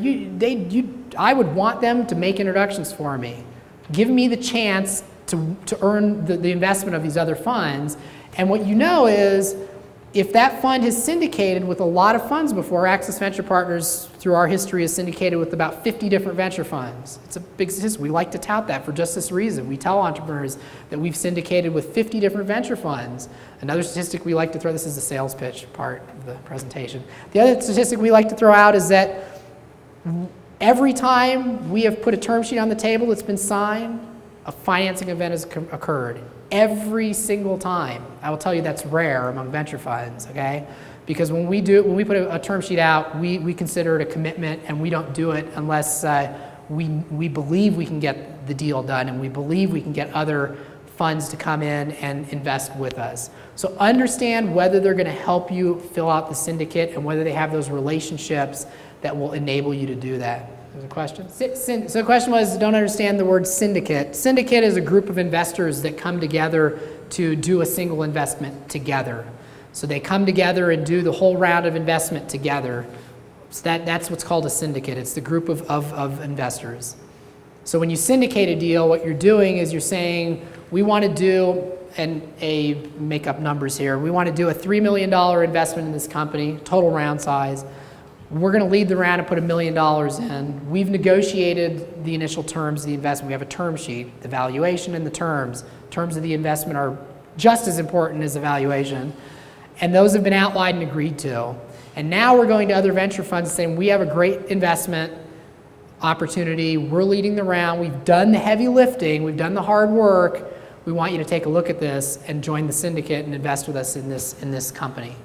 [SPEAKER 2] I would want them to make introductions for me. Give me the chance to earn the investment of these other funds. And what you know is, if that fund has syndicated with a lot of funds before, Access Venture Partners, through our history, has syndicated with about 50 different venture funds. It's a big statistic. We like to tout that for just this reason. We tell entrepreneurs that we've syndicated with 50 different venture funds. Another statistic we like to throw, this is the sales pitch part of the presentation. The other statistic we like to throw out is that every time we have put a term sheet on the table that's been signed, a financing event has occurred. Every single time. I will tell you that's rare among venture funds, okay? Because when we put a term sheet out, we consider it a commitment, and we don't do it unless we believe we can get the deal done and we believe we can get other funds to come in and invest with us. So understand whether they're going to help you fill out the syndicate and whether they have those relationships that will enable you to do that. There's a question? So the question was, don't understand the word syndicate. Syndicate is a group of investors that come together to do a single investment together. So they come together and do the whole round of investment together. So that's what's called a syndicate. It's the group of investors. So when you syndicate a deal, what you're doing is you're saying, we want to do, and make up numbers here, we want to do a $3 million investment in this company, total round size. We're going to lead the round and put $1 million in. We've negotiated the initial terms of the investment. We have a term sheet, the valuation and the terms. Terms of the investment are just as important as the valuation. And those have been outlined and agreed to. And now we're going to other venture funds saying, we have a great investment opportunity. We're leading the round. We've done the heavy lifting. We've done the hard work. We want you to take a look at this and join the syndicate and invest with us in this company.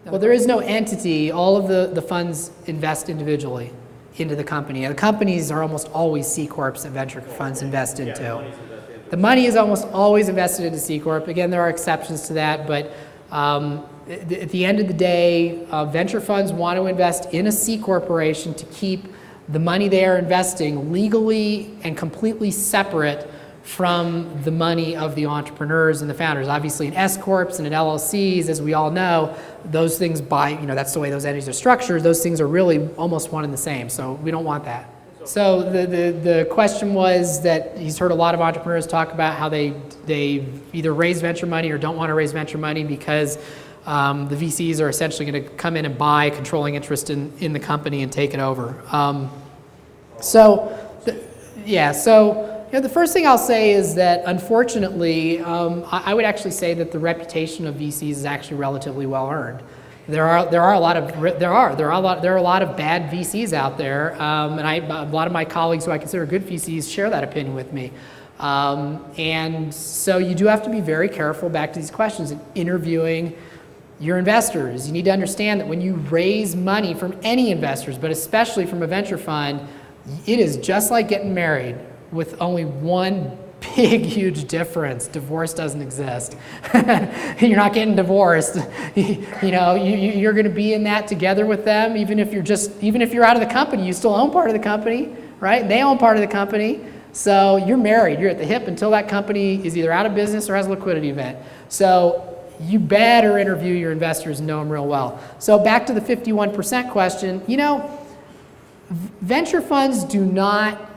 [SPEAKER 2] Well, there is no entity. All of the funds invest individually into the company. And the companies are almost always C Corps that venture funds invest into. The money is almost always invested into C Corp. Again, there are exceptions to that, but at the end of the day, venture funds want to invest in a C corporation to keep the money they are investing legally and completely separate from the money of the entrepreneurs and the founders. Obviously, in S corps and in LLCs, as we all know, those things that's the way those entities are structured. Those things are really almost one and the same. So we don't want that. So the question was that he's heard a lot of entrepreneurs talk about how they either raise venture money or don't want to raise venture money because the VCs are essentially going to come in and buy controlling interest in the company and take it over. The first thing I'll say is that unfortunately, I would actually say that the reputation of VCs is actually relatively well earned. There are a lot of bad VCs out there, and a lot of my colleagues who I consider good VCs share that opinion with me. And so you do have to be very careful back to these questions in interviewing your investors. You need to understand that when you raise money from any investors, but especially from a venture fund, it is just like getting married with only one big, huge difference. Divorce doesn't exist. You're not getting divorced. You're going to be in that together with them. Even if you're out of the company, you still own part of the company, right? They own part of the company. So you're married. You're at the hip until that company is either out of business or has a liquidity event. So you better interview your investors and know them real well. So back to the 51% question. Venture funds do not.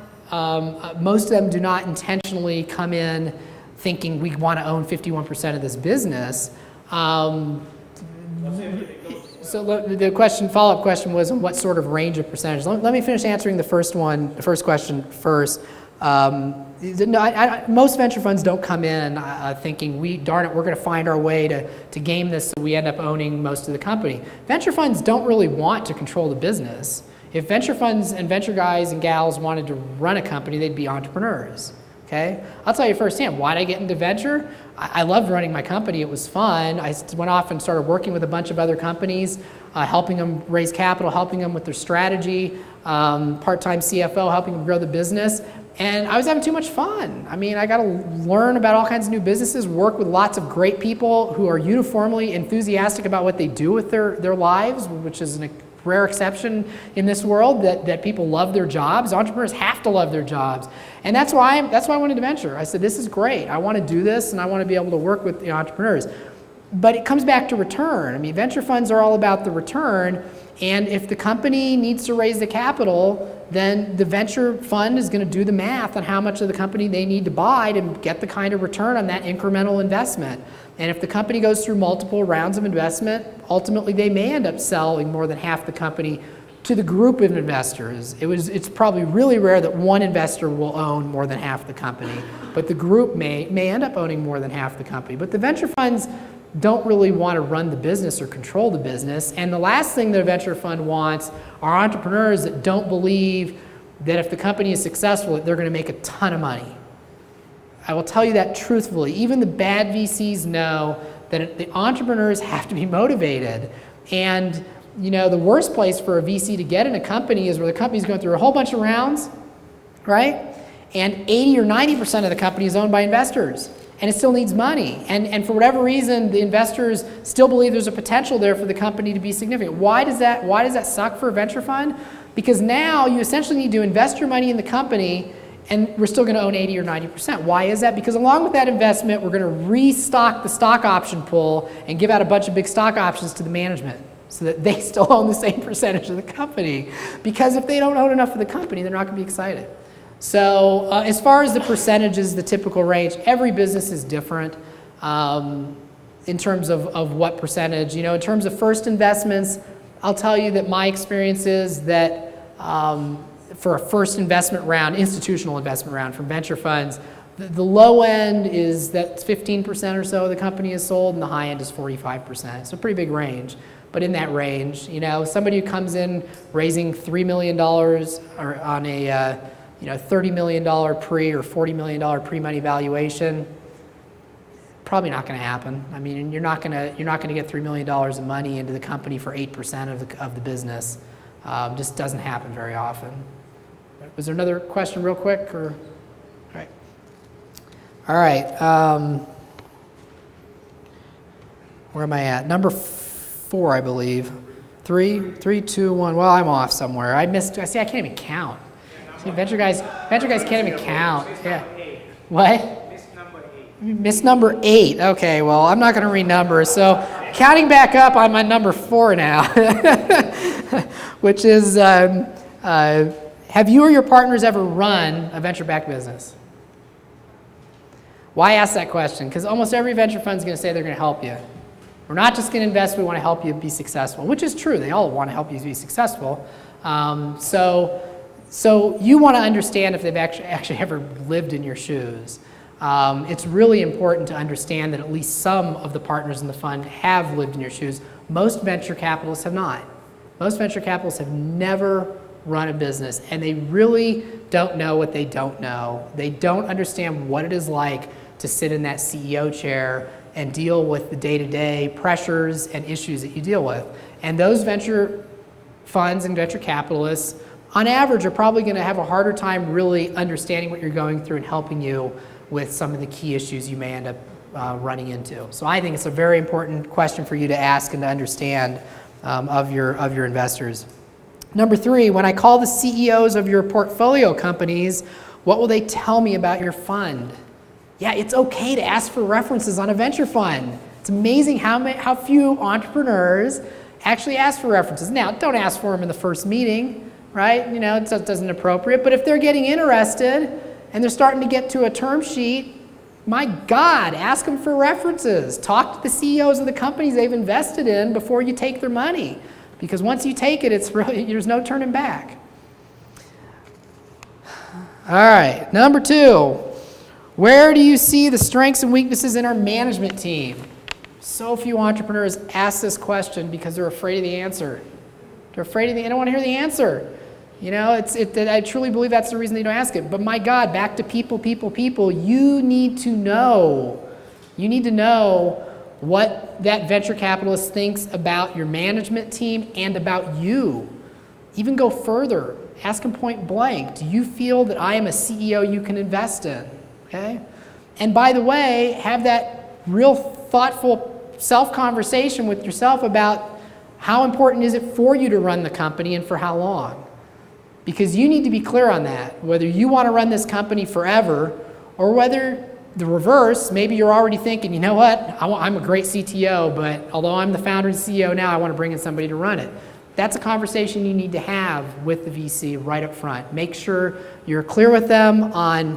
[SPEAKER 2] Most of them do not intentionally come in thinking we want to own 51% of this business. So the follow-up question was what sort of range of percentage? Let me finish answering the first question first. Most venture funds don't come in thinking, darn it, we're going to find our way to game this so we end up owning most of the company. Venture funds don't really want to control the business. If venture funds and venture guys and gals wanted to run a company, they'd be entrepreneurs, okay? I'll tell you firsthand, why did I get into venture? I loved running my company. It was fun. I went off and started working with a bunch of other companies, helping them raise capital, helping them with their strategy, part-time CFO, helping them grow the business. And I was having too much fun. I mean, I got to learn about all kinds of new businesses, work with lots of great people who are uniformly enthusiastic about what they do with their lives, which is a rare exception in this world, that people love their jobs. Entrepreneurs have to love their jobs. And that's why I wanted to venture. I said, this is great. I want to do this, and I want to be able to work with the entrepreneurs. But it comes back to return. I mean, venture funds are all about the return. And if the company needs to raise the capital, then the venture fund is going to do the math on how much of the company they need to buy to get the kind of return on that incremental investment. And if the company goes through multiple rounds of investment, ultimately they may end up selling more than half the company to the group of investors. It's probably really rare that one investor will own more than half the company, but the group may end up owning more than half the company. But the venture funds don't really want to run the business or control the business. And the last thing that a venture fund wants are entrepreneurs that don't believe that if the company is successful, they're going to make a ton of money. I will tell you that truthfully. Even the bad VCs know that the entrepreneurs have to be motivated. And the worst place for a VC to get in a company is where the company's going through a whole bunch of rounds, right? And 80 or 90% of the company is owned by investors. And it still needs money. And for whatever reason, the investors still believe there's a potential there for the company to be significant. Why does that suck for a venture fund? Because now you essentially need to invest your money in the company, and we're still going to own 80 or 90%. Why is that? Because along with that investment, we're going to restock the stock option pool and give out a bunch of big stock options to the management so that they still own the same percentage of the company. Because if they don't own enough of the company, they're not going to be excited. So as far as the percentages, the typical range, every business is different in terms of what percentage. You know, in terms of first investments, I'll tell you that my experience is that for a first investment round, institutional investment round from venture funds, the low end is that 15% or so of the company is sold, and the high end is 45%. So a pretty big range. But in that range, you know, somebody who comes in raising $3 million or on a $30 million pre or $40 million pre-money valuation, probably not going to happen. I mean, you're not going to get $3 million of money into the company for 8% of the business. Just doesn't happen very often. Was there another question, real quick, or? All right. Where am I at? Number 4, I believe. 3, 2, 1. Well, I'm off somewhere. I see, I can't even count. See, venture guys can't even count. Yeah. What? Miss number 8. Okay, well, I'm not going to renumber. So counting back up, I'm on number 4 now, which is, have you or your partners ever run a venture-backed business? Why ask that question? Because almost every venture fund is going to say they're going to help you. We're not just going to invest, we want to help you be successful, which is true. They all want to help you be successful. So you want to understand if they've actually ever lived in your shoes. It's really important to understand that at least some of the partners in the fund have lived in your shoes. Most venture capitalists have not. Most venture capitalists have never run a business, and they really don't know what they don't know. They don't understand what it is like to sit in that CEO chair and deal with the day-to-day pressures and issues that you deal with. And those venture funds and venture capitalists, on average, are probably going to have a harder time really understanding what you're going through and helping you with some of the key issues you may end up running into. So I think it's a very important question for you to ask and to understand of your investors. Number 3, when I call the CEOs of your portfolio companies, what will they tell me about your fund? Yeah, it's okay to ask for references on a venture fund. It's amazing how few entrepreneurs actually ask for references. Now, don't ask for them in the first meeting, right? You know, it doesn't appropriate. But if they're getting interested and they're starting to get to a term sheet, my God, ask them for references. Talk to the CEOs of the companies they've invested in before you take their money. Because once you take it, there's no turning back. All right, number 2. Where do you see the strengths and weaknesses in our management team? So few entrepreneurs ask this question because they're afraid of the answer. They're afraid they don't want to hear the answer. You know, I truly believe that's the reason they don't ask it. But my God, back to people, you need to know. You need to know what that venture capitalist thinks about your management team and about you. Even go further. Ask them point blank, do you feel that I am a CEO you can invest in? Okay? And by the way, have that real thoughtful self-conversation with yourself about how important is it for you to run the company and for how long. Because you need to be clear on that, whether you want to run this company forever or whether the reverse, maybe you're already thinking, you know what, I'm a great CTO, but although I'm the founder and CEO now, I want to bring in somebody to run it. That's a conversation you need to have with the VC right up front. Make sure you're clear with them on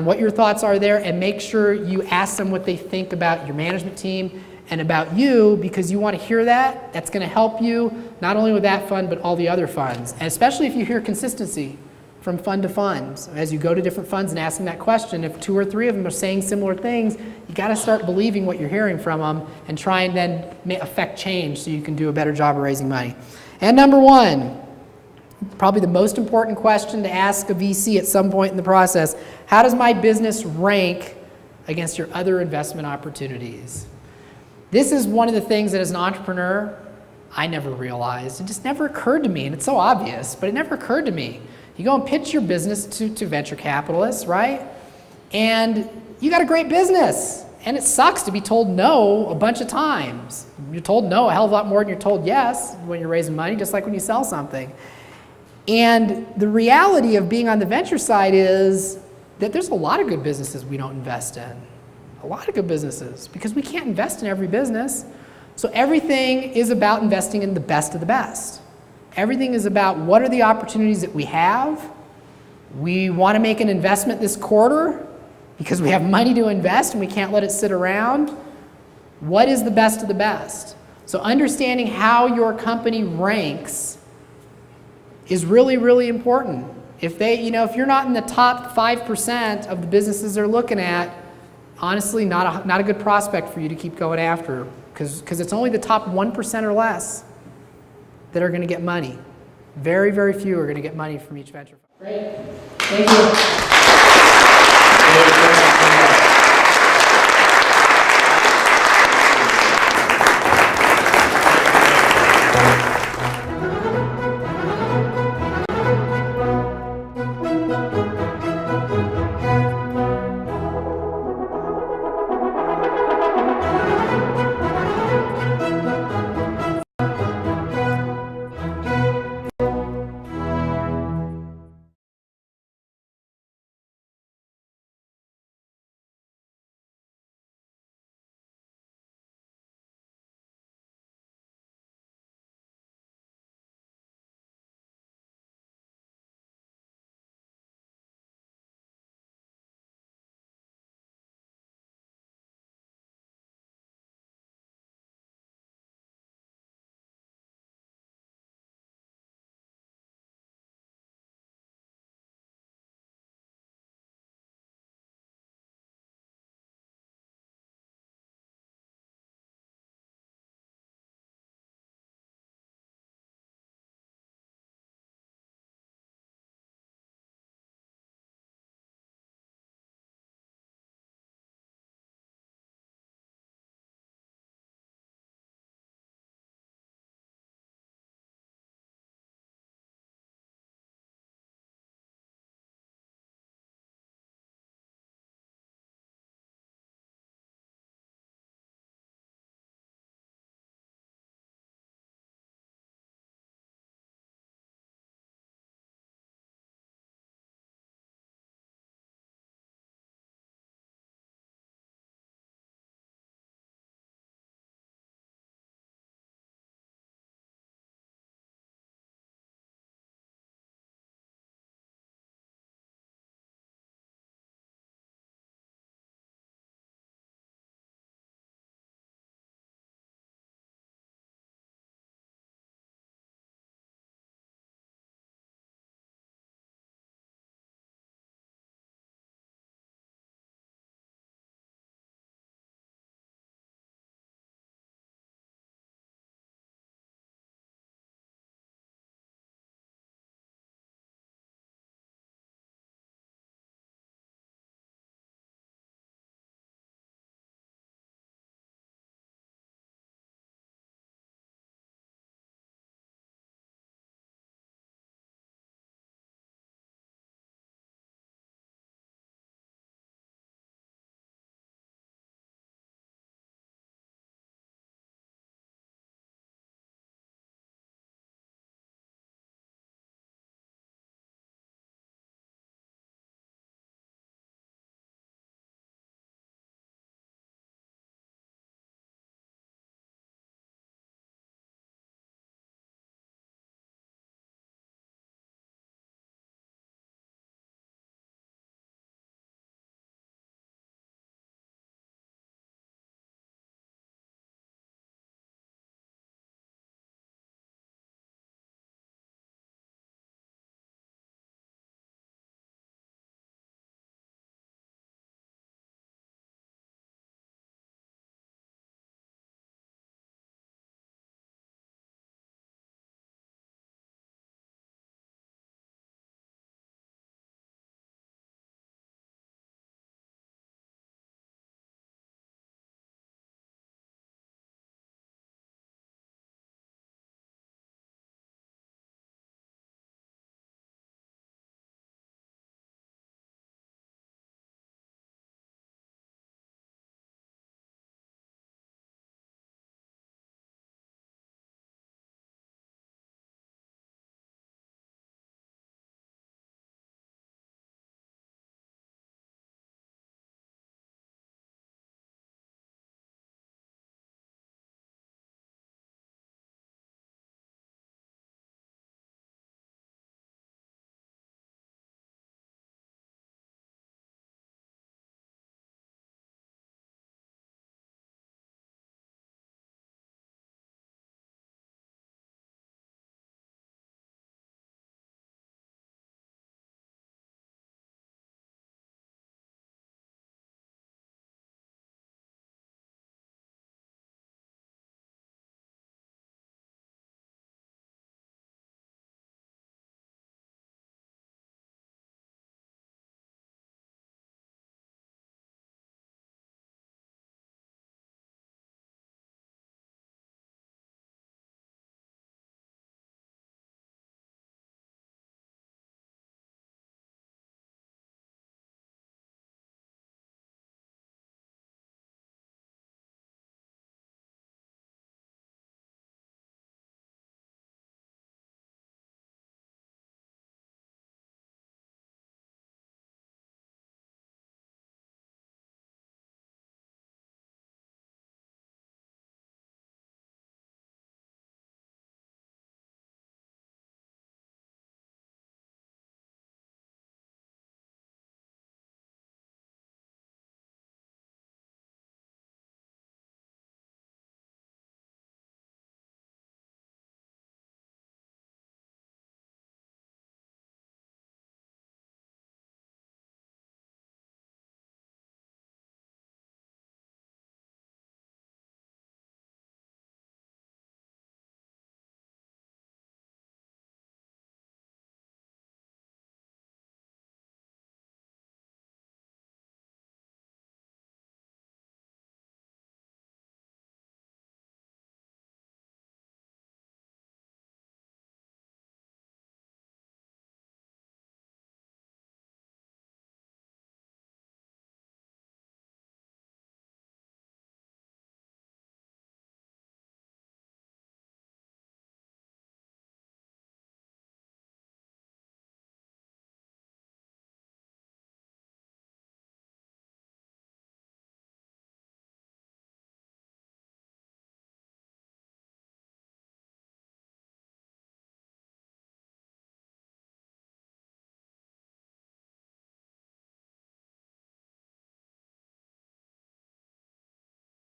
[SPEAKER 2] what your thoughts are there, and make sure you ask them what they think about your management team and about you, because you want to hear that. That's going to help you not only with that fund, but all the other funds. And especially if you hear consistency from fund to fund. So as you go to different funds and ask them that question, if 2 or 3 of them are saying similar things, you got to start believing what you're hearing from them and try and then affect change so you can do a better job of raising money. And number 1, probably the most important question to ask a VC at some point in the process, how does my business rank against your other investment opportunities? This is one of the things that as an entrepreneur, I never realized. It just never occurred to me, and it's so obvious, but it never occurred to me. You go and pitch your business to venture capitalists, right? And you got a great business, and it sucks to be told no a bunch of times. You're told no a hell of a lot more than you're told yes when you're raising money, just like when you sell something. And the reality of being on the venture side is that there's a lot of good businesses we don't invest in. A lot of good businesses, because we can't invest in every business. So everything is about investing in the best of the best. Everything is about what are the opportunities that we have, We want to make an investment this quarter because we have money to invest and we can't let it sit around. What is the best of the best? So understanding how your company ranks is really, really important. If if you're not in the top 5% of the businesses they're looking at, honestly, not a good prospect for you to keep going after, because it's only the top 1% or less that are going to get money. Very, very few are going to get money from each venture fund. Great. Thank you.